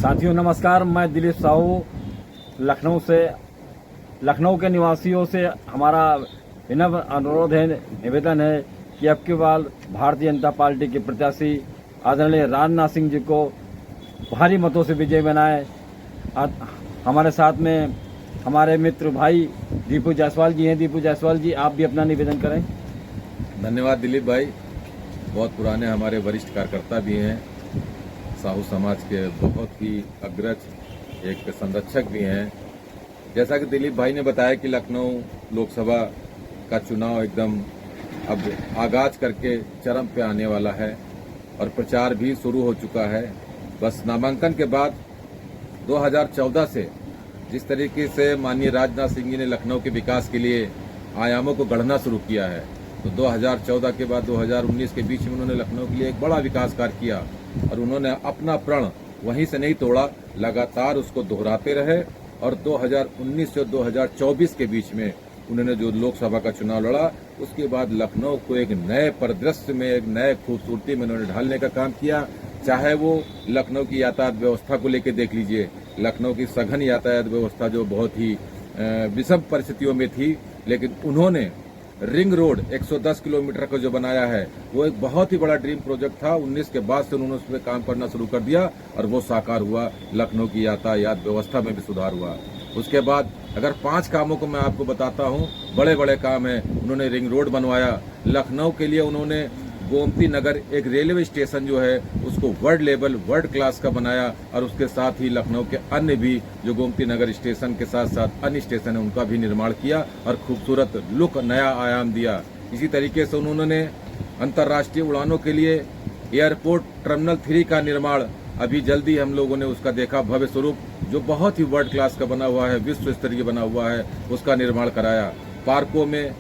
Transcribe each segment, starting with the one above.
साथियों नमस्कार, मैं दिलीप साहू लखनऊ से। लखनऊ के निवासियों से हमारा विनम्र अनुरोध है, निवेदन है कि अब की बार भारतीय जनता पार्टी के प्रत्याशी आदरणीय राजनाथ सिंह जी को भारी मतों से विजय बनाए। हमारे साथ में हमारे मित्र भाई दीपू जायसवाल जी हैं। दीपू जायसवाल जी, आप भी अपना निवेदन करें। धन्यवाद दिलीप भाई, बहुत पुराने हमारे वरिष्ठ कार्यकर्ता भी हैं, साहू समाज के बहुत ही अग्रज एक संरक्षक भी हैं। जैसा कि दिलीप भाई ने बताया कि लखनऊ लोकसभा का चुनाव एकदम अब आगाज करके चरम पे आने वाला है और प्रचार भी शुरू हो चुका है। बस नामांकन के बाद 2014 से जिस तरीके से माननीय राजनाथ सिंह जी ने लखनऊ के विकास के लिए आयामों को गढ़ना शुरू किया है, तो 2014 के बाद 2019 के बीच में उन्होंने लखनऊ के लिए एक बड़ा विकास कार्य किया और उन्होंने अपना प्रण वहीं से नहीं तोड़ा, लगातार उसको दोहराते रहे। और 2019 से 2024 के बीच में उन्होंने जो लोकसभा का चुनाव लड़ा, उसके बाद लखनऊ को एक नए परिदृश्य में, एक नए खूबसूरती में उन्होंने ढालने का काम किया। चाहे वो लखनऊ की यातायात व्यवस्था को लेकर देख लीजिए, लखनऊ की सघन यातायात व्यवस्था जो बहुत ही विषम परिस्थितियों में थी, लेकिन उन्होंने रिंग रोड 110 किलोमीटर का जो बनाया है वो एक बहुत ही बड़ा ड्रीम प्रोजेक्ट था। 19 के बाद से उन्होंने उस पर काम करना शुरू कर दिया और वो साकार हुआ। लखनऊ की यातायात व्यवस्था में भी सुधार हुआ। उसके बाद अगर 5 कामों को मैं आपको बताता हूँ, बड़े बड़े काम है। उन्होंने रिंग रोड बनवाया, लखनऊ के लिए उन्होंने गोमती नगर एक रेलवे स्टेशन जो है उसको वर्ल्ड लेवल, वर्ल्ड क्लास का बनाया और उसके साथ ही लखनऊ के अन्य भी जो गोमती नगर स्टेशन के साथ साथ अन्य स्टेशन है उनका भी निर्माण किया और खूबसूरत लुक, नया आयाम दिया। इसी तरीके से उन्होंने अंतर्राष्ट्रीय उड़ानों के लिए एयरपोर्ट टर्मिनल 3 का निर्माण अभी जल्दी हम लोगों ने उसका देखा, भव्य स्वरूप जो बहुत ही वर्ल्ड क्लास का बना हुआ है, विश्व स्तरीय बना हुआ है, उसका निर्माण कराया। पार्कों में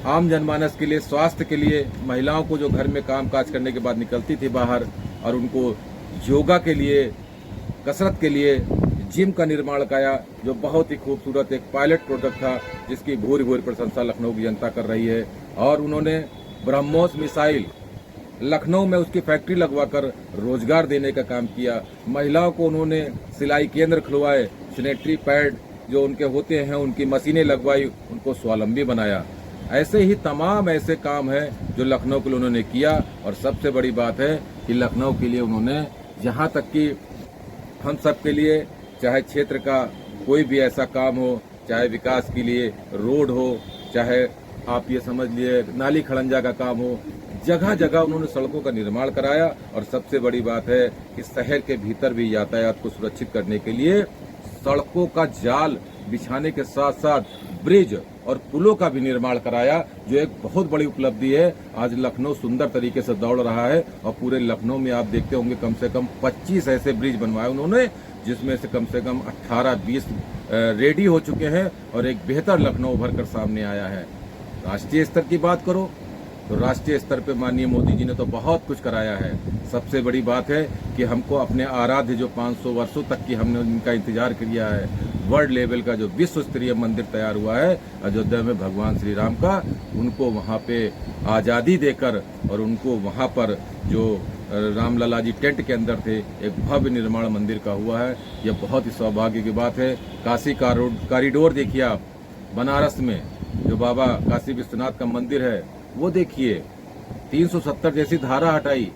आम जनमानस के लिए, स्वास्थ्य के लिए, महिलाओं को जो घर में काम काज करने के बाद निकलती थी बाहर और उनको योगा के लिए, कसरत के लिए जिम का निर्माण कराया, जो बहुत ही खूबसूरत एक पायलट प्रोजेक्ट था जिसकी भूरी भूरी प्रशंसा लखनऊ की जनता कर रही है। और उन्होंने ब्रह्मोस मिसाइल लखनऊ में उसकी फैक्ट्री लगवाकर रोजगार देने का काम किया। महिलाओं को उन्होंने सिलाई केंद्र खुलवाए, सैनिटरी पैड जो उनके होते हैं उनकी मशीनें लगवाई, उनको स्वावलंबी बनाया। ऐसे ही तमाम ऐसे काम हैं जो लखनऊ के लिए उन्होंने किया। और सबसे बड़ी बात है कि लखनऊ के लिए उन्होंने, जहां तक कि हम सब के लिए, चाहे क्षेत्र का कोई भी ऐसा काम हो, चाहे विकास के लिए रोड हो, चाहे आप ये समझ लिए नाली खड़ंजा का काम हो, जगह जगह उन्होंने सड़कों का निर्माण कराया। और सबसे बड़ी बात है कि शहर के भीतर भी यातायात को सुरक्षित करने के लिए सड़कों का जाल बिछाने के साथ साथ ब्रिज और पुलों का भी निर्माण कराया, जो एक बहुत बड़ी उपलब्धि है। आज लखनऊ सुंदर तरीके से दौड़ रहा है और पूरे लखनऊ में आप देखते होंगे कम से कम 25 ऐसे ब्रिज बनवाए उन्होंने, जिसमें से कम 18-20 रेडी हो चुके हैं और एक बेहतर लखनऊ उभर कर सामने आया है। राष्ट्रीय स्तर की बात करो तो राष्ट्रीय स्तर पे माननीय मोदी जी ने तो बहुत कुछ कराया है। सबसे बड़ी बात है कि हमको अपने आराध्य जो 500 वर्षों तक की हमने उनका इंतजार किया है, वर्ल्ड लेवल का जो विश्व स्तरीय मंदिर तैयार हुआ है अयोध्या में भगवान श्री राम का, उनको वहाँ पे आज़ादी देकर और उनको वहाँ पर जो रामलला जी टेंट के अंदर थे, एक भव्य निर्माण मंदिर का हुआ है। यह बहुत ही सौभाग्य की बात है। काशी कॉरिडोर देखिए आप, बनारस में जो बाबा काशी विश्वनाथ का मंदिर है वो देखिए, 370 जैसी धारा हटाई,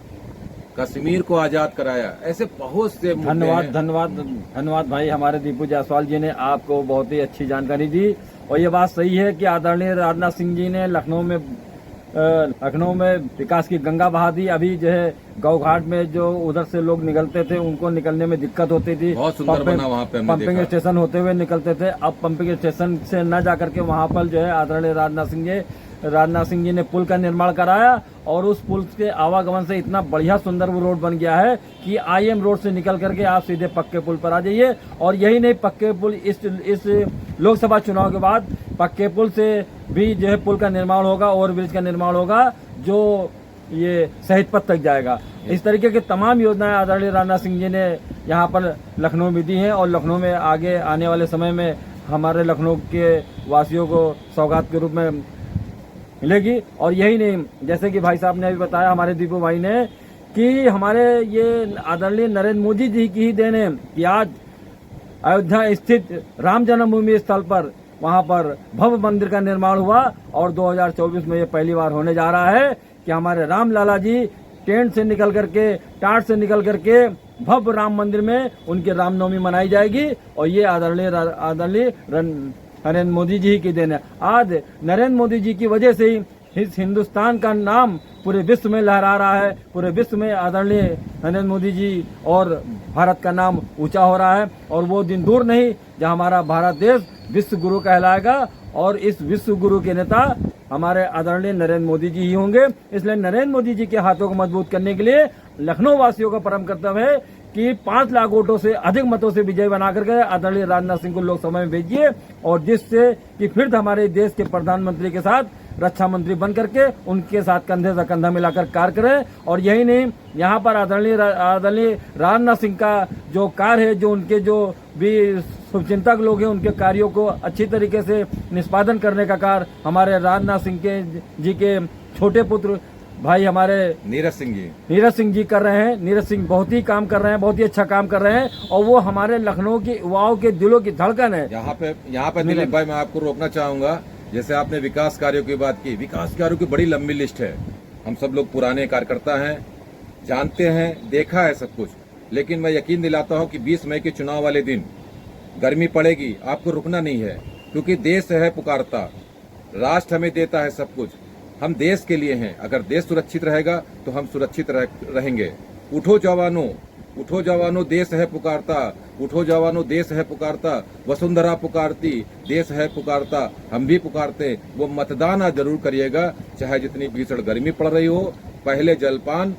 कश्मीर को आजाद कराया। ऐसे बहुत से धन्यवाद भाई, हमारे दीपू जायसवाल जी ने आपको बहुत ही अच्छी जानकारी दी। और ये बात सही है कि आदरणीय राजनाथ सिंह जी ने लखनऊ में विकास की गंगा बहा दी। अभी जो है गौ घाट में जो उधर से लोग निकलते थे उनको निकलने में दिक्कत होती थी, बहुत सुंदर बना वहाँ पे पंपिंग स्टेशन होते हुए निकलते थे। अब पंपिंग स्टेशन से न जाकर के वहाँ पर जो है आदरणीय राजनाथ सिंह जी ने पुल का निर्माण कराया और उस पुल के आवागमन से इतना बढ़िया सुंदर वो रोड बन गया है कि IM रोड से निकल करके आप सीधे पक्के पुल पर आ जाइए। और यही नहीं, पक्के पुल इस लोकसभा चुनाव के बाद पक्के पुल से भी जो है पुल का निर्माण होगा, ओवरब्रिज का निर्माण होगा जो ये शहीद पथ तक जाएगा। इस तरीके की तमाम योजनाएं आदरणीय राजनाथ सिंह जी ने यहाँ पर लखनऊ में दी हैं और लखनऊ में आगे आने वाले समय में हमारे लखनऊ के वासियों को सौगात के रूप में मिलेगी। और यही नहीं, जैसे कि भाई साहब ने अभी बताया, हमारे दीपू भाई ने, कि हमारे ये आदरणीय नरेंद्र मोदी जी की ही देन है कि आज अयोध्या स्थित राम जन्मभूमि स्थल पर वहां पर भव्य मंदिर का निर्माण हुआ और 2024 में ये पहली बार होने जा रहा है कि हमारे राम लाला जी टेंट से निकल करके, टाट से निकल करके भव्य राम मंदिर में उनकी रामनवमी मनाई जाएगी और ये आदरणीय नरेंद्र मोदी जी की देन है। आज नरेंद्र मोदी जी की वजह से ही इस हिंदुस्तान का नाम पूरे विश्व में लहरा रहा है, पूरे विश्व में आदरणीय नरेंद्र मोदी जी और भारत का नाम ऊंचा हो रहा है और वो दिन दूर नहीं जहां हमारा भारत देश विश्व गुरु कहलाएगा और इस विश्व गुरु के नेता हमारे आदरणीय नरेंद्र मोदी जी ही होंगे। इसलिए नरेंद्र मोदी जी के हाथों को मजबूत करने के लिए लखनऊ वासियों का परम कर्तव्य है कि 5 लाख वोटों से अधिक मतों से विजय बना करके आदरणीय राजनाथ सिंह को लोकसभा में भेजिए और जिससे कि फिर हमारे देश के प्रधानमंत्री के साथ रक्षा मंत्री बन करके उनके साथ कंधे से कंधा मिलाकर कार्य करें। और यही नहीं, यहाँ पर आदरणीय राजनाथ सिंह का जो कार्य है, जो उनके जो भी शुभचिंतक लोग हैं, उनके कार्यों को अच्छी तरीके से निष्पादन करने का कार्य हमारे राजनाथ सिंह जी के छोटे पुत्र भाई हमारे नीरज सिंह जी कर रहे हैं। नीरज सिंह बहुत ही काम कर रहे हैं, बहुत ही अच्छा काम कर रहे हैं और वो हमारे लखनऊ के युवाओं के दिलों की धड़कन है। यहाँ पे दिलीप भाई मैं आपको रोकना चाहूंगा, जैसे आपने विकास कार्यों की बात की, विकास कार्यों की बड़ी लंबी लिस्ट है। हम सब लोग पुराने कार्यकर्ता हैं, जानते हैं, देखा है सब कुछ, लेकिन मैं यकीन दिलाता हूं कि 20 मई के चुनाव वाले दिन गर्मी पड़ेगी, आपको रुकना नहीं है, क्योंकि देश है पुकारता, राष्ट्र हमें देता है सब कुछ, हम देश के लिए हैं। अगर देश सुरक्षित रहेगा तो हम सुरक्षित रहेंगे। उठो जवानों देश है पुकारता, उठो जवानों देश है पुकारता, वसुंधरा पुकारती, देश है पुकारता, हम भी पुकारते। वो मतदान आज जरूर करिएगा, चाहे जितनी भीषण गर्मी पड़ रही हो। पहले जलपान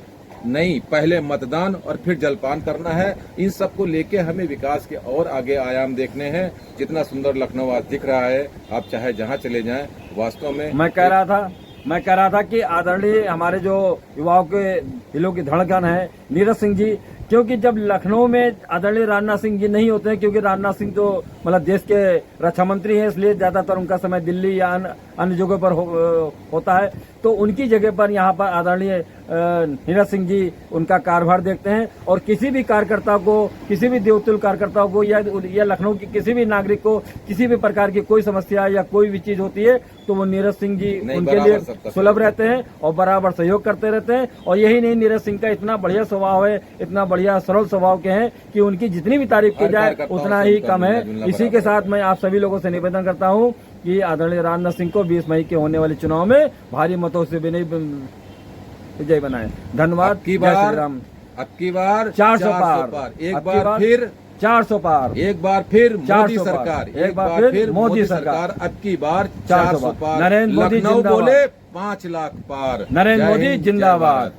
नहीं, पहले मतदान और फिर जलपान करना है। इन सब को लेके हमें विकास के और आगे आयाम देखने हैं। जितना सुंदर लखनऊ आज दिख रहा है, आप चाहे जहां चले जाएं, वास्तव में मैं कह रहा था कि आदरणीय हमारे जो युवाओं के दिलों की धड़कन है नीरज सिंह जी, क्योंकि जब लखनऊ में आदरणीय राजनाथ सिंह जी नहीं होते हैं, क्योंकि राजनाथ सिंह तो मतलब देश के रक्षा मंत्री हैं, इसलिए ज्यादातर उनका समय दिल्ली या अन्य जगहों पर होता है, तो उनकी जगह पर यहाँ पर आदरणीय नीरज सिंह जी उनका कार्यभार देखते हैं और किसी भी कार्यकर्ता को, किसी भी देवतुल्य कार्यकर्ता को या लखनऊ की किसी भी नागरिक को किसी भी प्रकार की कोई समस्या या कोई भी चीज होती है तो वो नीरज सिंह जी उनके लिए सुलभ रहते हैं और बराबर सहयोग करते रहते हैं। और यही नहीं, नीरज सिंह का इतना बढ़िया स्वभाव है, इतना बढ़िया सरल स्वभाव के हैं कि उनकी जितनी भी तारीफ की जाए उतना ही कम है। इसी के साथ मैं आप सभी लोगों से निवेदन करता हूँ कि आदरणीय राजनाथ सिंह को 20 मई के होने वाले चुनाव में भारी मतों से विजय बनाए। धन्यवाद। अब की बार 400 पार, एक बार फिर 400 पार, एक बार फिर मोदी सरकार, एक बार फिर मोदी सरकार, अब की बार 400 पार। नरेंद्र मोदी लखनऊ बोले 5 लाख पार। नरेंद्र मोदी जिंदाबाद।